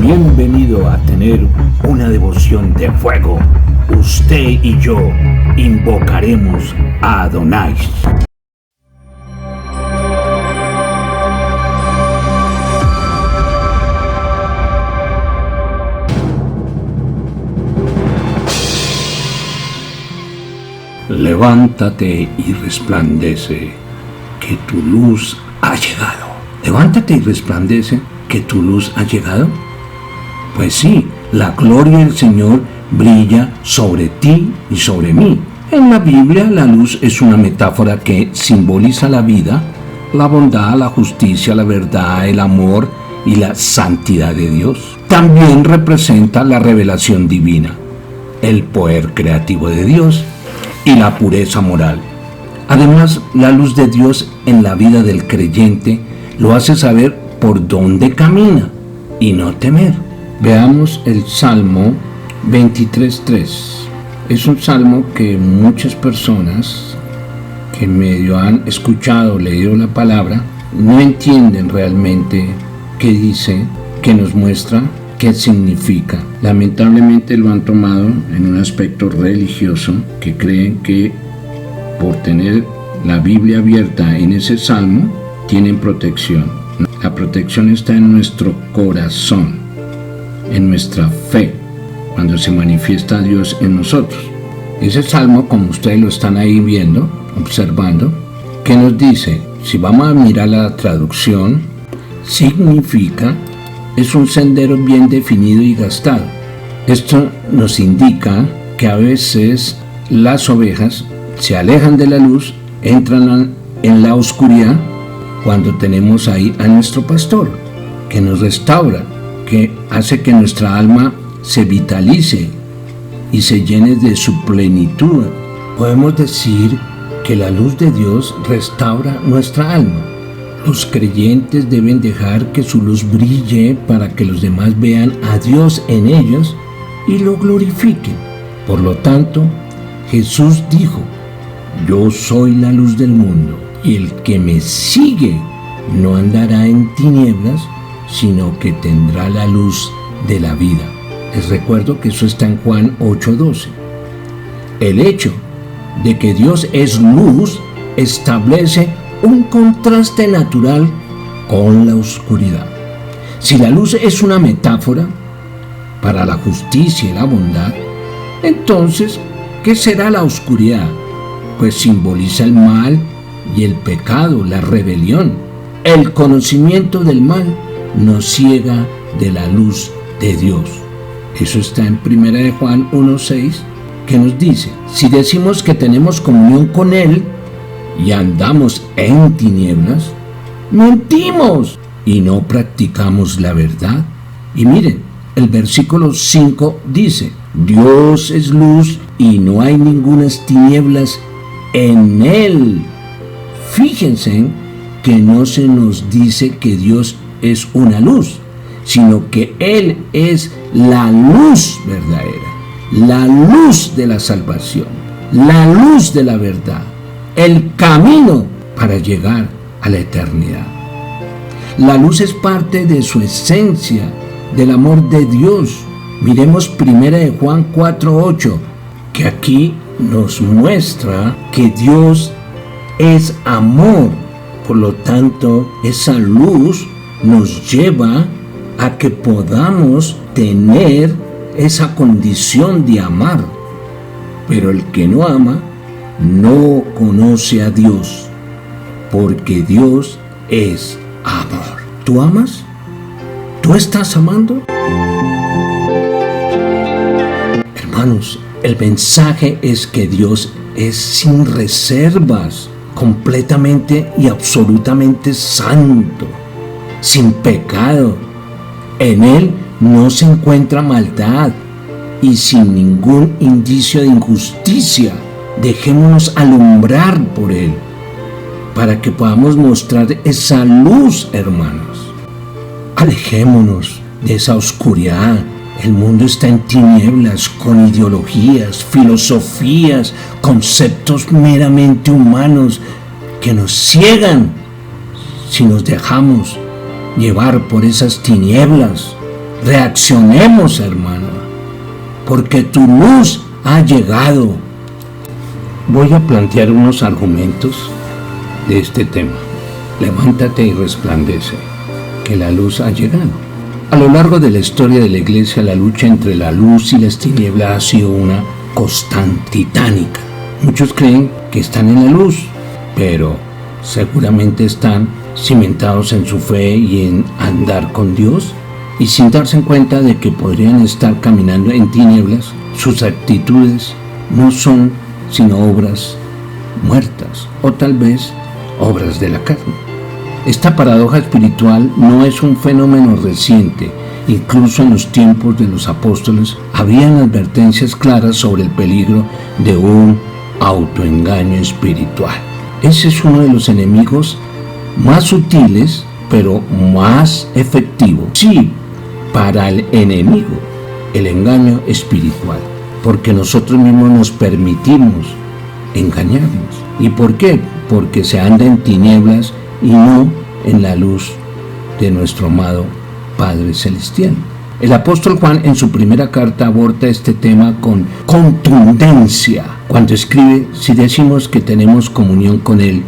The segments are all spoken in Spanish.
Bienvenido a tener una devoción de fuego. Usted y yo invocaremos a Adonai. Levántate y resplandece, que tu luz ha llegado. Levántate y resplandece, que tu luz ha llegado. Pues sí, la gloria del Señor brilla sobre ti y sobre mí. En la Biblia, la luz es una metáfora que simboliza la vida, la bondad, la justicia, la verdad, el amor y la santidad de Dios. También representa la revelación divina, el poder creativo de Dios y la pureza moral. Además, la luz de Dios en la vida del creyente lo hace saber por dónde camina y no temer. Veamos el Salmo 23:3. Es un salmo que muchas personas que medio han escuchado o leído la palabra no entienden realmente qué dice, qué nos muestra, qué significa. Lamentablemente lo han tomado en un aspecto religioso, que creen que por tener la Biblia abierta en ese salmo tienen protección. La protección está en nuestro corazón, en nuestra fe, cuando se manifiesta Dios en nosotros. Ese salmo, como ustedes lo están ahí viendo, observando, ¿qué nos dice? Si vamos a mirar la traducción, significa: es un sendero bien definido y gastado. Esto nos indica que a veces las ovejas se alejan de la luz, entran en la oscuridad, cuando tenemos ahí a nuestro pastor, que nos restaura, que hace que nuestra alma se vitalice y se llene de su plenitud. Podemos decir que la luz de Dios restaura nuestra alma. Los creyentes deben dejar que su luz brille para que los demás vean a Dios en ellos y lo glorifiquen. Por lo tanto, Jesús dijo: yo soy la luz del mundo, y el que me sigue no andará en tinieblas, sino que tendrá la luz de la vida. Les recuerdo que eso está en Juan 8:12. El hecho de que Dios es luz establece un contraste natural con la oscuridad. Si la luz es una metáfora para la justicia y la bondad, entonces, ¿qué será la oscuridad? Pues simboliza el mal y el pecado, la rebelión. El conocimiento del mal nos ciega de la luz de Dios. Eso está en 1 Juan 1:6, que nos dice: si decimos que tenemos comunión con Él y andamos en tinieblas, mentimos y no practicamos la verdad. Y miren, el versículo 5 dice: Dios es luz y no hay ningunas tinieblas en Él. Fíjense que no se nos dice que Dios es una luz, sino que Él es la luz verdadera, la luz de la salvación, la luz de la verdad, el camino para llegar a la eternidad. La luz es parte de su esencia, del amor de Dios. Miremos 1 Juan 4:8, que aquí nos muestra que Dios es amor. Por lo tanto, esa luz nos lleva a que podamos tener esa condición de amar. Pero el que no ama no conoce a Dios, porque Dios es amor. ¿Tú amas? ¿Tú estás amando? Hermanos, el mensaje es que Dios es sin reservas, completamente y absolutamente santo, sin pecado. En Él no se encuentra maldad y sin ningún indicio de injusticia. Dejémonos alumbrar por Él para que podamos mostrar esa luz, hermanos. Alejémonos de esa oscuridad. El mundo está en tinieblas, con ideologías, filosofías, conceptos meramente humanos que nos ciegan si nos dejamos llevar por esas tinieblas. Reaccionemos, hermano, porque tu luz ha llegado. Voy a plantear unos argumentos de este tema. Levántate y resplandece, que la luz ha llegado. A lo largo de la historia de la Iglesia, la lucha entre la luz y las tinieblas ha sido una constante titánica. Muchos creen que están en la luz, pero seguramente están cimentados en su fe y en andar con Dios, y sin darse cuenta de que podrían estar caminando en tinieblas. Sus actitudes no son sino obras muertas, o tal vez obras de la carne. Esta paradoja espiritual no es un fenómeno reciente. Incluso en los tiempos de los apóstoles habían advertencias claras sobre el peligro de un autoengaño espiritual. Ese es uno de los enemigos más sutiles, pero más efectivo. Sí, para el enemigo, el engaño espiritual, porque nosotros mismos nos permitimos engañarnos. ¿Y por qué? Porque se anda en tinieblas y no en la luz de nuestro amado Padre Celestial. El apóstol Juan en su primera carta aborda este tema con contundencia cuando escribe: si decimos que tenemos comunión con Él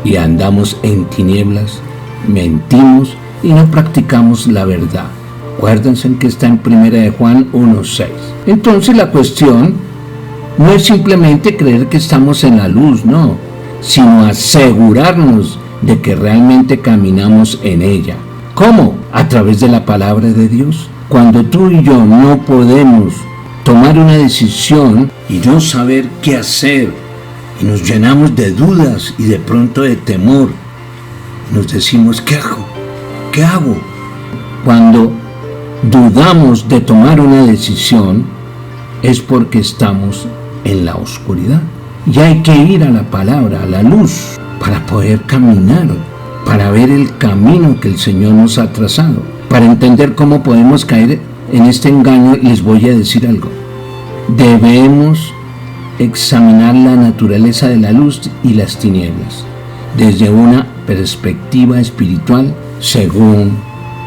y andamos en tinieblas, mentimos y no practicamos la verdad. Acuérdense que está en primera de Juan 1:6. Entonces la cuestión no es simplemente creer que estamos en la luz, no, sino asegurarnos de que realmente caminamos en ella. ¿Cómo? A través de la palabra de Dios. Cuando tú y yo no podemos tomar una decisión y no saber qué hacer, y nos llenamos de dudas y de pronto de temor, nos decimos: ¿qué hago? ¿Qué hago? Cuando dudamos de tomar una decisión es porque estamos en la oscuridad. Y hay que ir a la palabra, a la luz, para poder caminar, para ver el camino que el Señor nos ha trazado, para entender cómo podemos caer en este engaño. Les voy a decir algo: debemos examinar la naturaleza de la luz y las tinieblas desde una perspectiva espiritual, según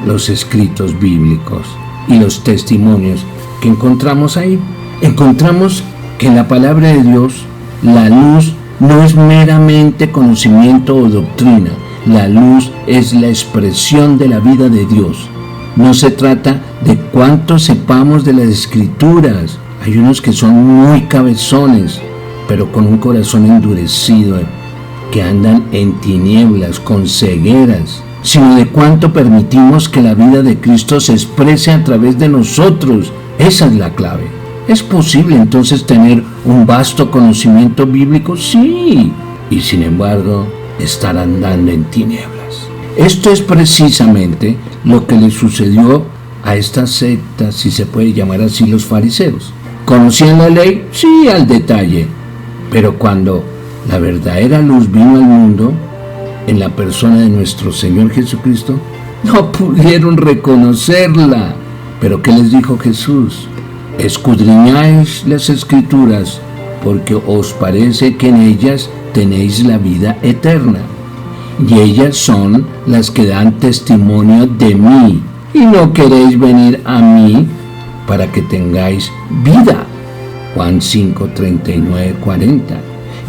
los escritos bíblicos y los testimonios que encontramos ahí. Encontramos que en la palabra de Dios la luz no es meramente conocimiento o doctrina. La luz es la expresión de la vida de Dios. No se trata de cuánto sepamos de las Escrituras. Hay unos que son muy cabezones, pero con un corazón endurecido, que andan en tinieblas, con cegueras, sino de cuánto permitimos que la vida de Cristo se exprese a través de nosotros. Esa es la clave. ¿Es posible entonces tener un vasto conocimiento bíblico? Sí, y sin embargo estar andando en tinieblas. Esto es precisamente lo que le sucedió a esta secta, si se puede llamar así, los fariseos. ¿Conocían la ley? Sí, al detalle. Pero cuando la verdadera luz vino al mundo, en la persona de nuestro Señor Jesucristo, no pudieron reconocerla. ¿Pero qué les dijo Jesús? Escudriñáis las Escrituras, porque os parece que en ellas tenéis la vida eterna, y ellas son las que dan testimonio de mí, y no queréis venir a mí para que tengáis vida. Juan 5, 39, 40.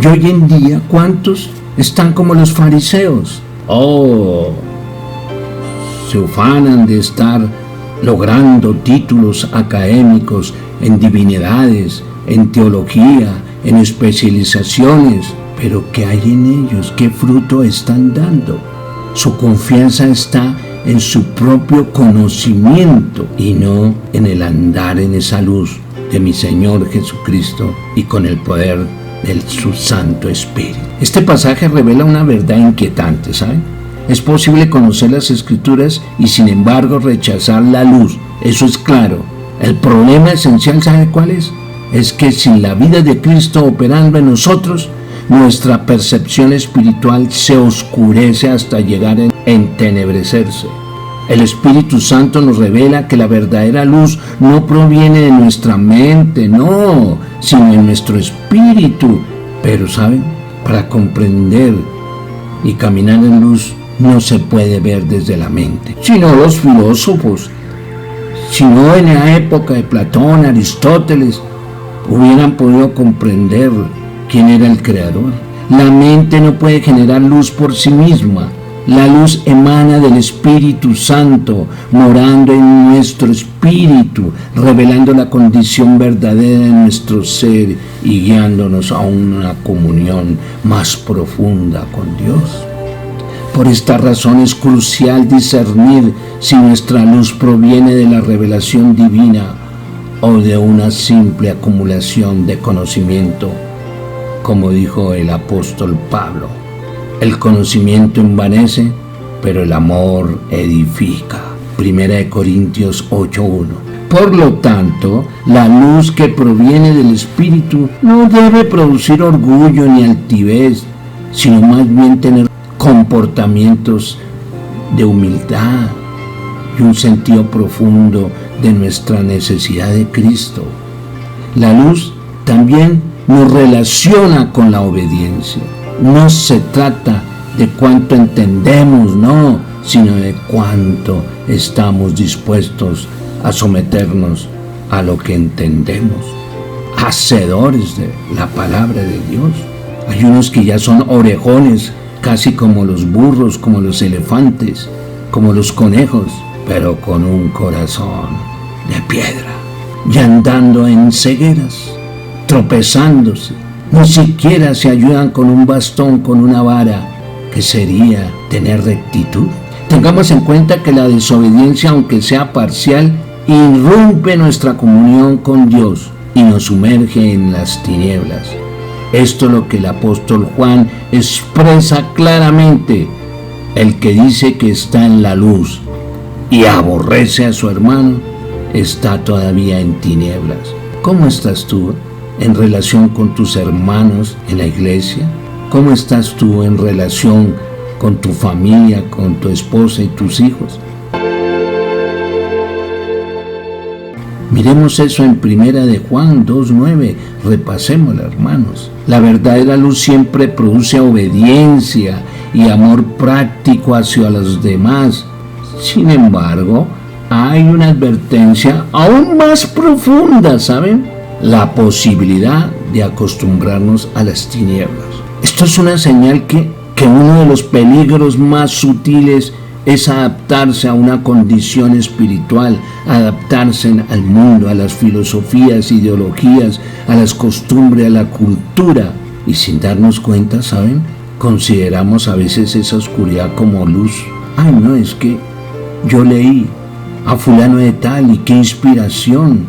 Y hoy en día, ¿cuántos están como los fariseos? Se ufanan de estar logrando títulos académicos en divinidades, en teología, en especializaciones. Pero ¿qué hay en ellos? ¿Qué fruto están dando? Su confianza está en su propio conocimiento y no en el andar en esa luz de mi Señor Jesucristo y con el poder de su Santo Espíritu. Este pasaje revela una verdad inquietante, ¿saben? Es posible conocer las Escrituras y sin embargo rechazar la luz. Eso es claro. El problema esencial, ¿sabe cuál es? Es que sin la vida de Cristo operando en nosotros, nuestra percepción espiritual se oscurece hasta llegar a entenebrecerse. El Espíritu Santo nos revela que la verdadera luz no proviene de nuestra mente, no, sino de nuestro espíritu. Pero, ¿saben? Para comprender y caminar en luz no se puede ver desde la mente, sino los filósofos Si no, en la época de Platón, Aristóteles, hubieran podido comprender quién era el creador. La mente no puede generar luz por sí misma. La luz emana del Espíritu Santo, morando en nuestro espíritu, revelando la condición verdadera de nuestro ser y guiándonos a una comunión más profunda con Dios. Por esta razón es crucial discernir si nuestra luz proviene de la revelación divina o de una simple acumulación de conocimiento, como dijo el apóstol Pablo. El conocimiento envanece, pero el amor edifica. 1 Corintios 8:1. Por lo tanto, la luz que proviene del Espíritu no debe producir orgullo ni altivez, sino más bien tener comportamientos de humildad y un sentido profundo de nuestra necesidad de Cristo. La luz también nos relaciona con la obediencia. No se trata de cuánto entendemos, no, sino de cuánto estamos dispuestos a someternos a lo que entendemos. Hacedores de la palabra de Dios. Hay unos que ya son orejones, casi como los burros, como los elefantes, como los conejos, pero con un corazón de piedra, y andando en cegueras, tropezándose. Ni siquiera se ayudan con un bastón, con una vara, que sería tener rectitud. Tengamos en cuenta que la desobediencia, aunque sea parcial, irrumpe nuestra comunión con Dios y nos sumerge en las tinieblas. Esto es lo que el apóstol Juan expresa claramente. El que dice que está en la luz y aborrece a su hermano, está todavía en tinieblas. ¿Cómo estás tú en relación con tus hermanos en la iglesia? ¿Cómo estás tú en relación con tu familia, con tu esposa y tus hijos? Miremos eso en 1 de Juan 2:9, repasémoslo, hermanos. La verdadera luz siempre produce obediencia y amor práctico hacia los demás. Sin embargo, hay una advertencia aún más profunda, ¿saben? La posibilidad de acostumbrarnos a las tinieblas. Esto es una señal que uno de los peligros más sutiles es adaptarse a una condición espiritual, adaptarse al mundo, a las filosofías, ideologías, a las costumbres, a la cultura. Y sin darnos cuenta, ¿saben? Consideramos a veces esa oscuridad como luz. Ay, no, es que yo leí a fulano de tal y qué inspiración.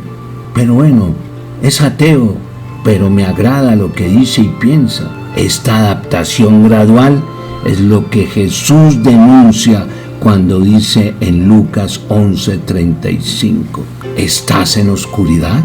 Pero bueno, es ateo, pero me agrada lo que dice y piensa. Esta adaptación gradual es lo que Jesús denuncia cuando dice en Lucas 11:35, ¿estás en oscuridad?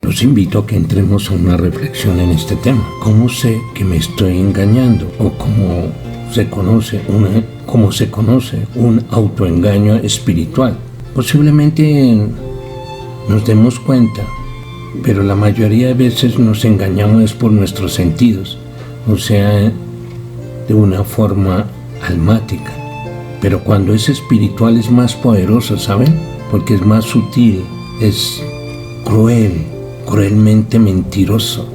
Los invito a que entremos a una reflexión en este tema. ¿Cómo sé que me estoy engañando? O cómo se conoce un autoengaño espiritual. Posiblemente nos demos cuenta, pero la mayoría de veces nos engañamos por nuestros sentidos, o sea, de una forma almática. Pero cuando es espiritual es más poderoso, ¿saben? Porque es más sutil, es cruelmente mentiroso.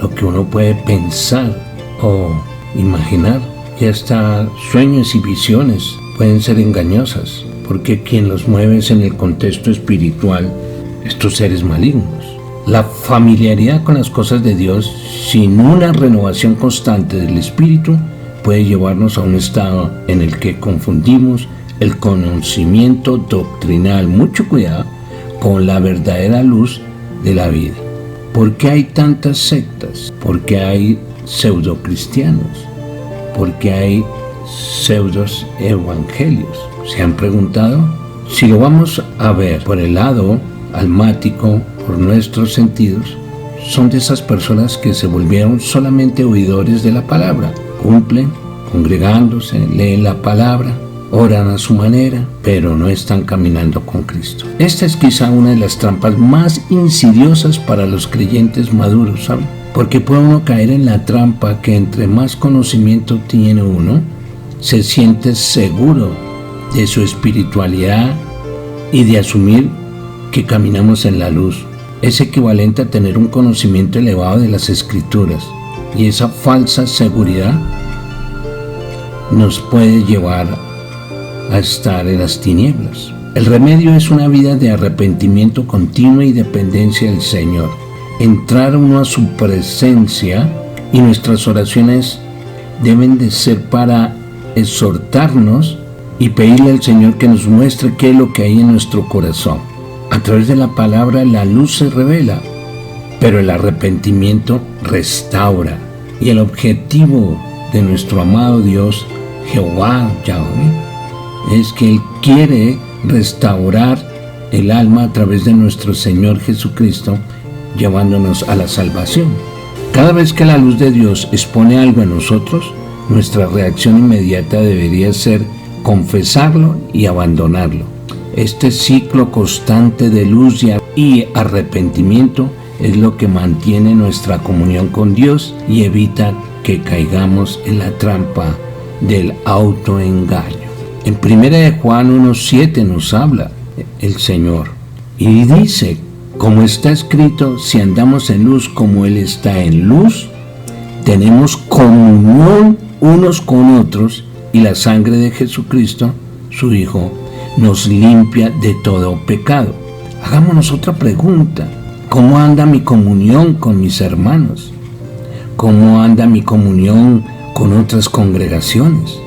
Lo que uno puede pensar o imaginar, y hasta sueños y visiones pueden ser engañosas, porque quien los mueve es en el contexto espiritual, estos seres malignos. La familiaridad con las cosas de Dios, sin una renovación constante del espíritu, puede llevarnos a un estado en el que confundimos el conocimiento doctrinal, mucho cuidado, con la verdadera luz de la vida. ¿Por qué hay tantas sectas? ¿Por qué hay pseudocristianos? ¿Por qué hay pseudos evangelios? ¿Se han preguntado? Si lo vamos a ver por el lado almático, por nuestros sentidos, son de esas personas que se volvieron solamente oidores de la palabra, cumplen, congregándose, leen la palabra, oran a su manera, pero no están caminando con Cristo. Esta es quizá una de las trampas más insidiosas para los creyentes maduros, ¿saben? Porque puede uno caer en la trampa que entre más conocimiento tiene uno, se siente seguro de su espiritualidad y de asumir que caminamos en la luz. Es equivalente a tener un conocimiento elevado de las Escrituras, y esa falsa seguridad nos puede llevar a estar en las tinieblas. El remedio es una vida de arrepentimiento continuo y dependencia del Señor. Entrar uno a su presencia, y nuestras oraciones deben de ser para exhortarnos y pedirle al Señor que nos muestre qué es lo que hay en nuestro corazón. A través de la palabra la luz se revela, pero el arrepentimiento restaura. Y el objetivo de nuestro amado Dios, Jehová Yahweh, es que Él quiere restaurar el alma a través de nuestro Señor Jesucristo, llevándonos a la salvación. Cada vez que la luz de Dios expone algo en nosotros, nuestra reacción inmediata debería ser confesarlo y abandonarlo. Este ciclo constante de luz y arrepentimiento es lo que mantiene nuestra comunión con Dios y evita que caigamos en la trampa del autoengaño. En 1 Juan 1:7 nos habla el Señor y dice: como está escrito, si andamos en luz como Él está en luz, tenemos comunión unos con otros, y la sangre de Jesucristo, su Hijo, nos limpia de todo pecado. Hagámonos otra pregunta: ¿cómo anda mi comunión con mis hermanos? ¿Cómo anda mi comunión con otras congregaciones?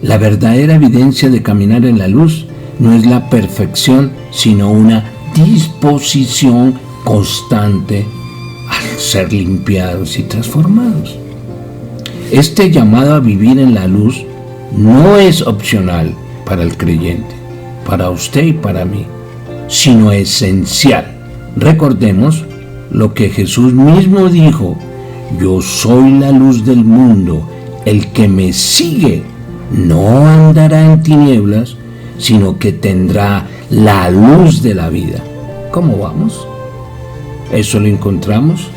La verdadera evidencia de caminar en la luz no es la perfección, sino una disposición constante al ser limpiados y transformados. Este llamado a vivir en la luz no es opcional para el creyente, para usted y para mí, sino esencial. Recordemos lo que Jesús mismo dijo: yo soy la luz del mundo, el que me sigue no andará en tinieblas, sino que tendrá la luz de la vida. ¿Cómo vamos? Eso lo encontramos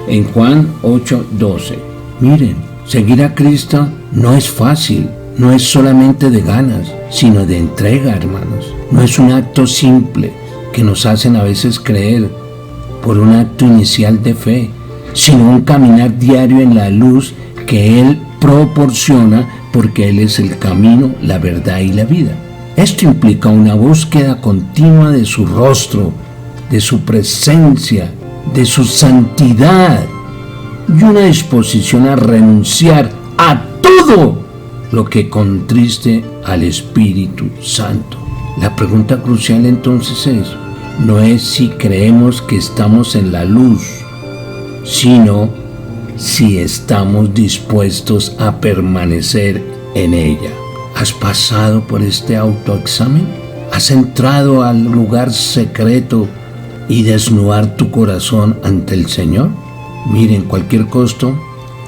en Juan 8:12. Miren, seguir a Cristo no es fácil, no es solamente de ganas, sino de entrega, hermanos. No es un acto simple que nos hacen a veces creer por un acto inicial de fe, sino un caminar diario en la luz que Él proporciona, porque Él es el camino, la verdad y la vida. Esto implica una búsqueda continua de su rostro, de su presencia, de su santidad, y una disposición a renunciar a todo lo que contriste al Espíritu Santo. La pregunta crucial entonces no es si creemos que estamos en la luz, sino si estamos dispuestos a permanecer en ella. ¿Has pasado por este autoexamen? ¿Has entrado al lugar secreto y desnudar tu corazón ante el Señor? Miren, cualquier costo,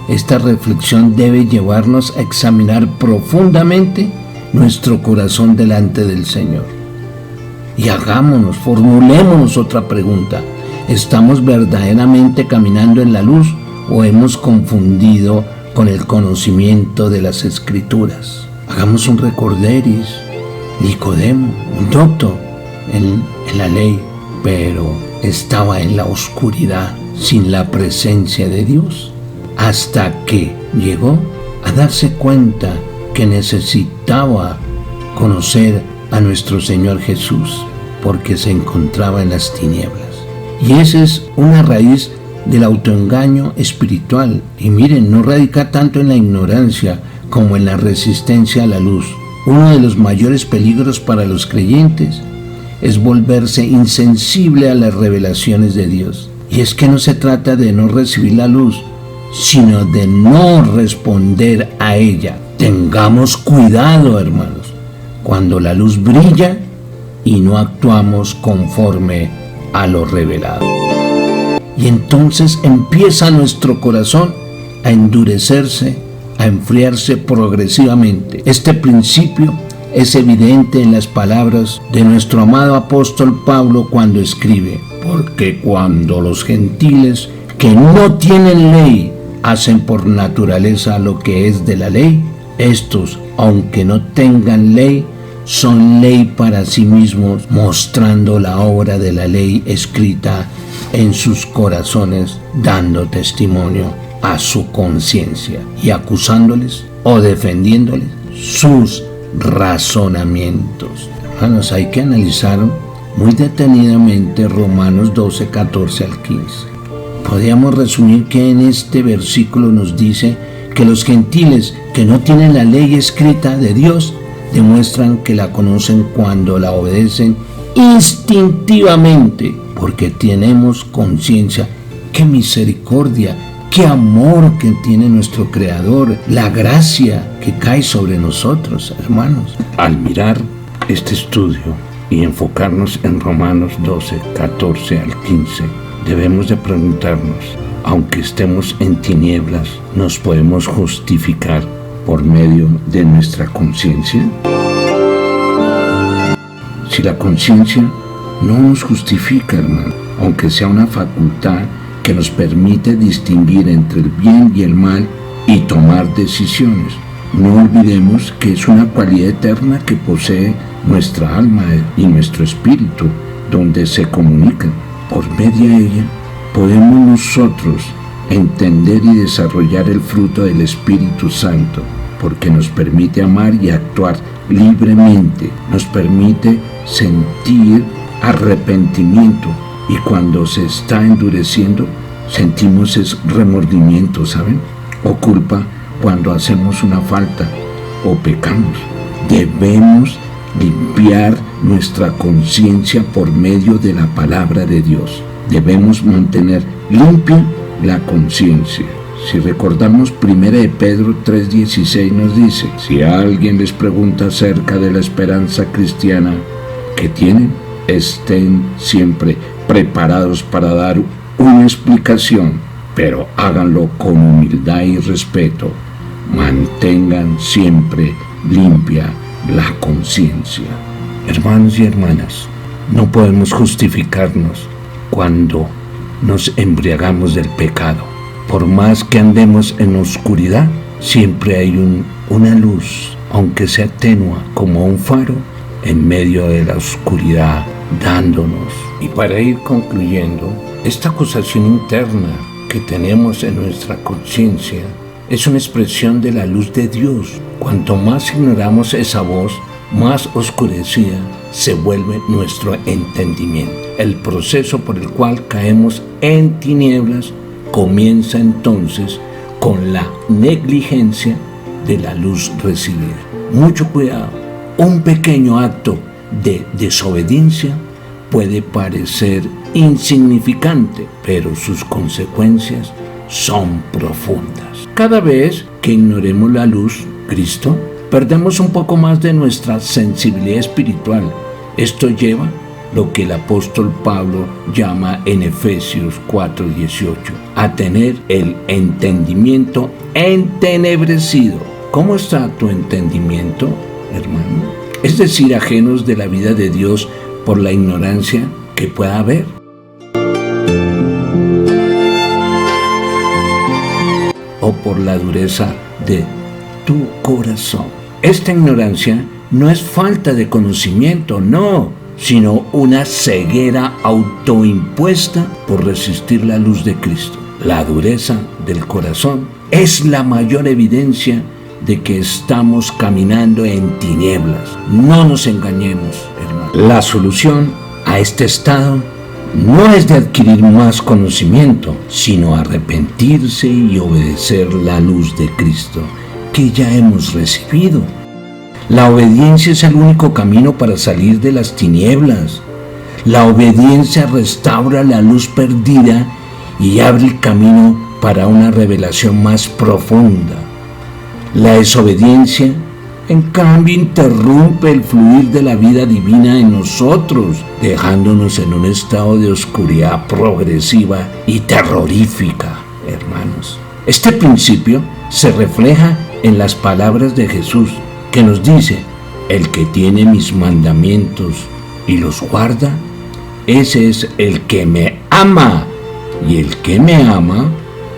esta reflexión debe llevarnos a examinar profundamente nuestro corazón delante del Señor. Y formulémonos otra pregunta: ¿estamos verdaderamente caminando en la luz o hemos confundido con el conocimiento de las Escrituras? Hagamos un recorderis. Nicodemo, un doctor en la ley, pero estaba en la oscuridad, sin la presencia de Dios, hasta que llegó a darse cuenta que necesitaba conocer a nuestro Señor Jesús, porque se encontraba en las tinieblas. Y esa es una raíz del autoengaño espiritual. Y miren, no radica tanto en la ignorancia como en la resistencia a la luz. Uno de los mayores peligros para los creyentes es volverse insensible a las revelaciones de Dios. Y es que no se trata de no recibir la luz, sino de no responder a ella. Tengamos cuidado, hermanos, cuando la luz brilla y no actuamos conforme a lo revelado. Y entonces empieza nuestro corazón a endurecerse, a enfriarse progresivamente. Este principio es evidente en las palabras de nuestro amado apóstol Pablo cuando escribe: porque cuando los gentiles que no tienen ley hacen por naturaleza lo que es de la ley, estos, aunque no tengan ley, son ley para sí mismos, mostrando la obra de la ley escrita en sus corazones, dando testimonio a su conciencia y acusándoles o defendiéndoles sus razonamientos. Hermanos, hay que analizar muy detenidamente Romanos 12, 14 al 15. Podríamos resumir que en este versículo nos dice que los gentiles que no tienen la ley escrita de Dios demuestran que la conocen cuando la obedecen instintivamente, porque tenemos conciencia. ¡Qué misericordia! ¡Qué amor que tiene nuestro Creador! La gracia que cae sobre nosotros, hermanos. Al mirar este estudio y enfocarnos en Romanos 12, 14 al 15, debemos de preguntarnos, aunque estemos en tinieblas, ¿nos podemos justificar por medio de nuestra conciencia? Si la conciencia no nos justifica, hermano, aunque sea una facultad que nos permite distinguir entre el bien y el mal y tomar decisiones, no olvidemos que es una cualidad eterna que posee nuestra alma y nuestro espíritu, donde se comunican. Por medio de ella podemos nosotros entender y desarrollar el fruto del Espíritu Santo, porque nos permite amar y actuar libremente, nos permite sentir arrepentimiento, y cuando se está endureciendo sentimos ese remordimiento, ¿saben? O culpa cuando hacemos una falta o pecamos. Debemos limpiar nuestra conciencia por medio de la palabra de Dios. Debemos mantener limpia la conciencia. Si recordamos 1 de Pedro 3:16 nos dice: si alguien les pregunta acerca de la esperanza cristiana que tienen, estén siempre preparados para dar una explicación, pero háganlo con humildad y respeto. Mantengan siempre limpia la conciencia. Hermanos y hermanas, no podemos justificarnos cuando nos embriagamos del pecado. Por más que andemos en oscuridad, siempre hay una luz, aunque sea tenua como un faro, en medio de la oscuridad, dándonos. Y para ir concluyendo, esta acusación interna que tenemos en nuestra conciencia es una expresión de la luz de Dios. Cuanto más ignoramos esa voz, más oscurecida se vuelve nuestro entendimiento. El proceso por el cual caemos en tinieblas comienza entonces con la negligencia de la luz recibida. Mucho cuidado. Un pequeño acto de desobediencia puede parecer insignificante, pero sus consecuencias son profundas. Cada vez que ignoremos la luz, Cristo, perdemos un poco más de nuestra sensibilidad espiritual. Esto lleva lo que el apóstol Pablo llama en Efesios 4:18, a tener el entendimiento entenebrecido. ¿Cómo está tu entendimiento, hermano? Es decir, ajenos de la vida de Dios por la ignorancia que pueda haber. O por la dureza de tu corazón. Esta ignorancia no es falta de conocimiento, no, sino una ceguera autoimpuesta por resistir la luz de Cristo. La dureza del corazón es la mayor evidencia de que estamos caminando en tinieblas. No nos engañemos, hermano. La solución a este estado no es de adquirir más conocimiento, sino arrepentirse y obedecer la luz de Cristo que ya hemos recibido. La obediencia es el único camino para salir de las tinieblas. La obediencia restaura la luz perdida y abre el camino para una revelación más profunda. La desobediencia En cambio, interrumpe el fluir de la vida divina en nosotros, dejándonos en un estado de oscuridad progresiva y terrorífica, hermanos. Este principio se refleja en las palabras de Jesús, que nos dice: el que tiene mis mandamientos y los guarda, ese es el que me ama, y el que me ama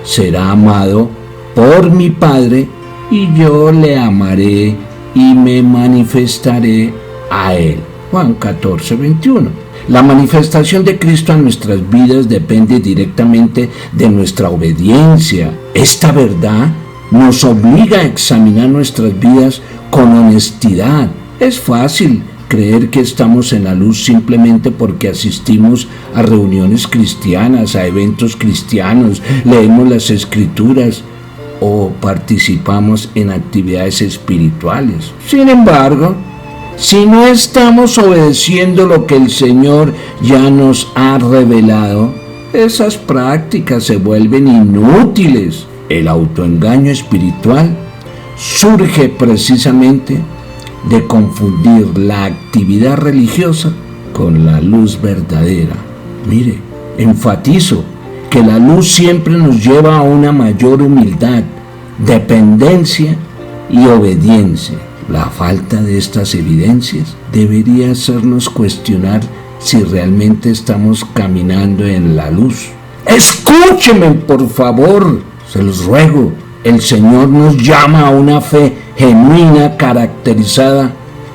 será amado por mi Padre, y yo le amaré y me manifestaré a él. Juan 14:21. La manifestación de Cristo a nuestras vidas depende directamente de nuestra obediencia. Esta verdad nos obliga a examinar nuestras vidas con honestidad. Es fácil creer que estamos en la luz simplemente porque asistimos a reuniones cristianas, a eventos cristianos, leemos las Escrituras o participamos en actividades espirituales. Sin embargo, si no estamos obedeciendo lo que el Señor ya nos ha revelado, esas prácticas se vuelven inútiles. El autoengaño espiritual surge precisamente de confundir la actividad religiosa con la luz verdadera. Mire, enfatizo que la luz siempre nos lleva a una mayor humildad, dependencia y obediencia. La falta de estas evidencias debería hacernos cuestionar si realmente estamos caminando en la luz. Escúcheme, por favor, se los ruego. El Señor nos llama a una fe genuina caracterizada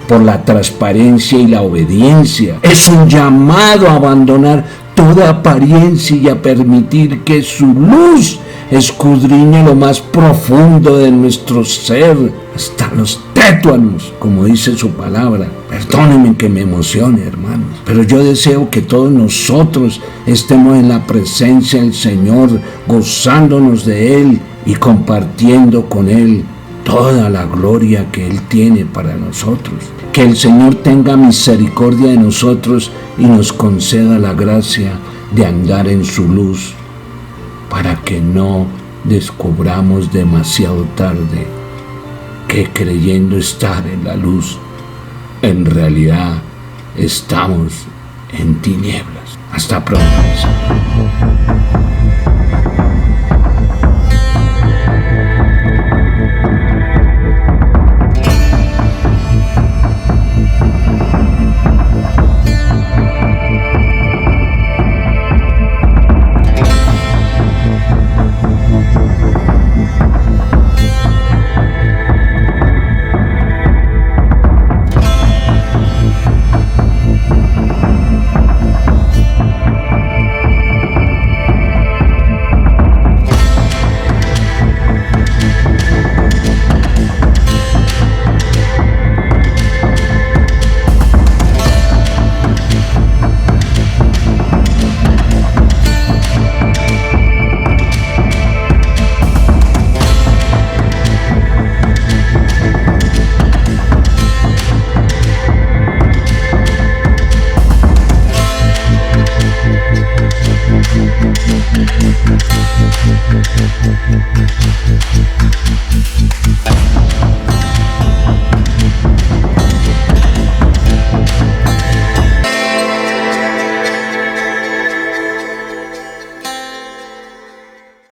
por la transparencia y la obediencia. Es un llamado a abandonar toda apariencia y a permitir que su luz escudriñe lo más profundo de nuestro ser, hasta los tétuanos, como dice su palabra. Perdónenme que me emocione, hermanos, pero yo deseo que todos nosotros estemos en la presencia del Señor, gozándonos de Él y compartiendo con Él toda la gloria que Él tiene para nosotros. Que el Señor tenga misericordia de nosotros y nos conceda la gracia de andar en su luz, para que no descubramos demasiado tarde que creyendo estar en la luz, en realidad estamos en tinieblas. Hasta pronto.